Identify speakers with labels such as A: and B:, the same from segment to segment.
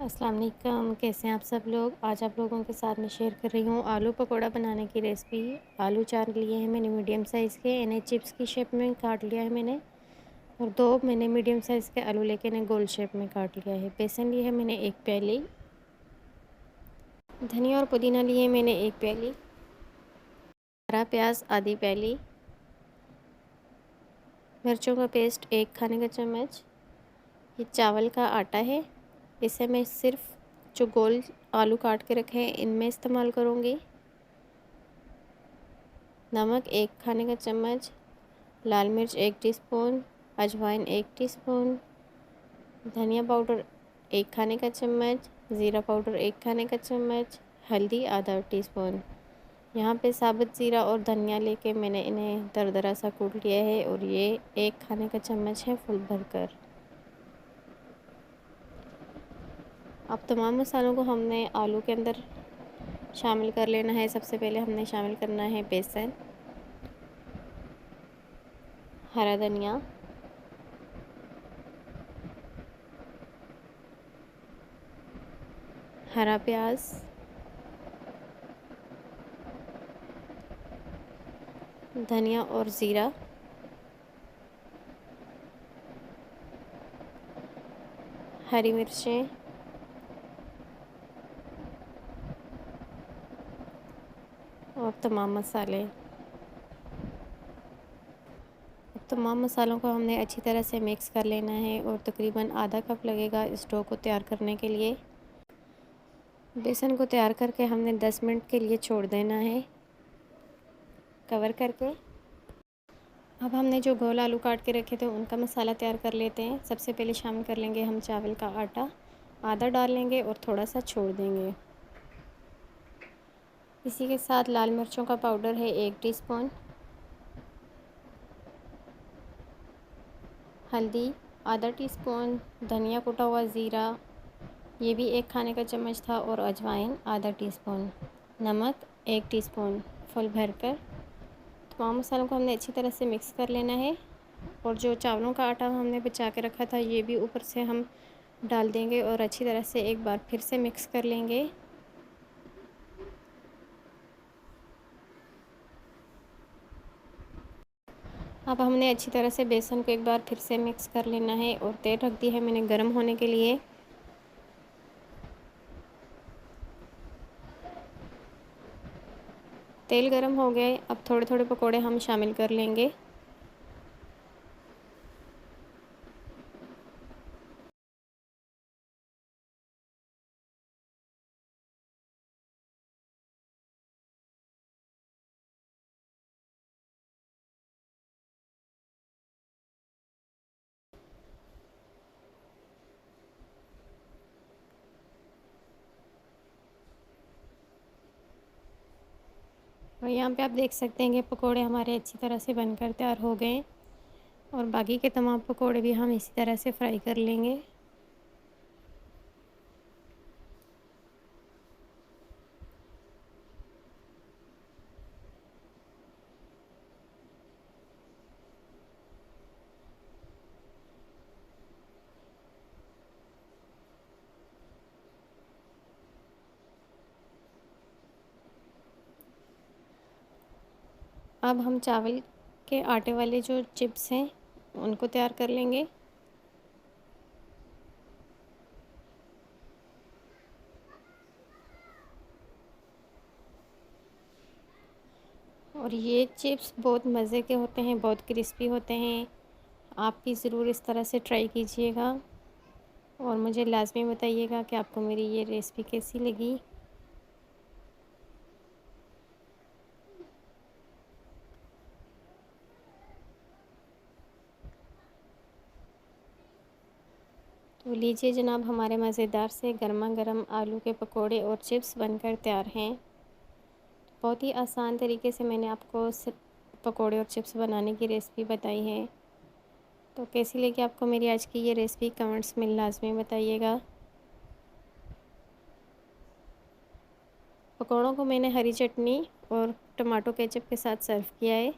A: अस्सलाम वालेकुम, कैसे हैं आप सब लोग। आज आप लोगों के साथ मैं शेयर कर रही हूँ आलू पकौड़ा बनाने की रेसिपी। आलू 4 लिए हैं मैंने मीडियम साइज़ के, इन्हें चिप्स की शेप में काट लिया है मैंने। और 2 मैंने मीडियम साइज़ के आलू लेके इन्हें गोल शेप में काट लिया है। बेसन लिए है मैंने 1 प्याली, धनिया और पुदीना लिए मैंने 1 प्याली, हरा प्याज आधी प्याली, मिर्चों का पेस्ट 1 खाने का चम्मच। ये चावल का आटा है, इसे मैं सिर्फ जो गोल आलू काट के रखे हैं इनमें इस्तेमाल करूँगी। नमक 1 खाने का चम्मच, लाल मिर्च 1 टीस्पून, अजवाइन 1 टीस्पून, धनिया पाउडर 1 खाने का चम्मच, ज़ीरा पाउडर 1 खाने का चम्मच, हल्दी आधा टीस्पून। यहाँ पे साबुत ज़ीरा और धनिया लेके मैंने इन्हें दरदरा सा कूट लिया है और ये 1 खाने का चम्मच है फुल भरकर। अब तमाम मसालों को हमने आलू के अंदर शामिल कर लेना है। सबसे पहले हमने शामिल करना है बेसन, हरा धनिया, हरा प्याज, धनिया और ज़ीरा, हरी मिर्चें, और तमाम मसाले। अब तमाम मसालों को हमने अच्छी तरह से मिक्स कर लेना है और तकरीबन आधा कप लगेगा इस डो को तैयार करने के लिए। बेसन को तैयार करके हमने 10 मिनट के लिए छोड़ देना है कवर करके। अब हमने जो गोल आलू काट के रखे थे उनका मसाला तैयार कर लेते हैं। सबसे पहले शामिल कर लेंगे हम चावल का आटा, आधा डाल लेंगे और थोड़ा सा छोड़ देंगे। इसी के साथ लाल मिर्चों का पाउडर है 1 टीस्पून, हल्दी आधा टीस्पून, धनिया कुटा हुआ ज़ीरा ये भी 1 खाने का चम्मच था और अजवाइन आधा टीस्पून, नमक 1 टीस्पून फुल भरकर। तमाम मसालों को हमने अच्छी तरह से मिक्स कर लेना है और जो चावलों का आटा हमने बचा के रखा था ये भी ऊपर से हम डाल देंगे और अच्छी तरह से एक बार फिर से मिक्स कर लेंगे। अब हमने अच्छी तरह से बेसन को एक बार फिर से मिक्स कर लेना है और तेल रख दी है मैंने गर्म होने के लिए। तेल गर्म हो गए, अब थोड़े थोड़े पकोड़े हम शामिल कर लेंगे। और यहाँ पे आप देख सकते हैं कि पकोड़े हमारे अच्छी तरह से बनकर तैयार हो गए और बाकी के तमाम पकोड़े भी हम इसी तरह से फ्राई कर लेंगे। अब हम चावल के आटे वाले जो चिप्स हैं उनको तैयार कर लेंगे। और ये चिप्स बहुत मज़े के होते हैं, बहुत क्रिस्पी होते हैं। आप भी ज़रूर इस तरह से ट्राई कीजिएगा और मुझे लाज़मी बताइएगा कि आपको मेरी ये रेसिपी कैसी लगी। तो लीजिए जनाब, हमारे मज़ेदार से गर्मा गर्म आलू के पकोड़े और चिप्स बनकर तैयार हैं। बहुत ही आसान तरीके से मैंने आपको पकोड़े और चिप्स बनाने की रेसिपी बताई है। तो कैसी लगी आपको मेरी आज की ये रेसिपी, कमेंट्स में लाजमी बताइएगा। पकोड़ों को मैंने हरी चटनी और टमाटो केचप के साथ सर्व किया है।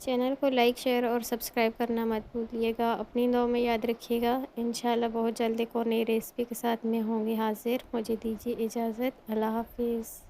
A: चैनल को लाइक, शेयर और सब्सक्राइब करना मत भूलिएगा। अपनी दुआ में याद रखिएगा। इंशाल्लाह बहुत जल्द एक और नई रेसिपी के साथ मैं होंगी हाज़िर। मुझे दीजिए इजाज़त। अल्लाह हाफ़िज़।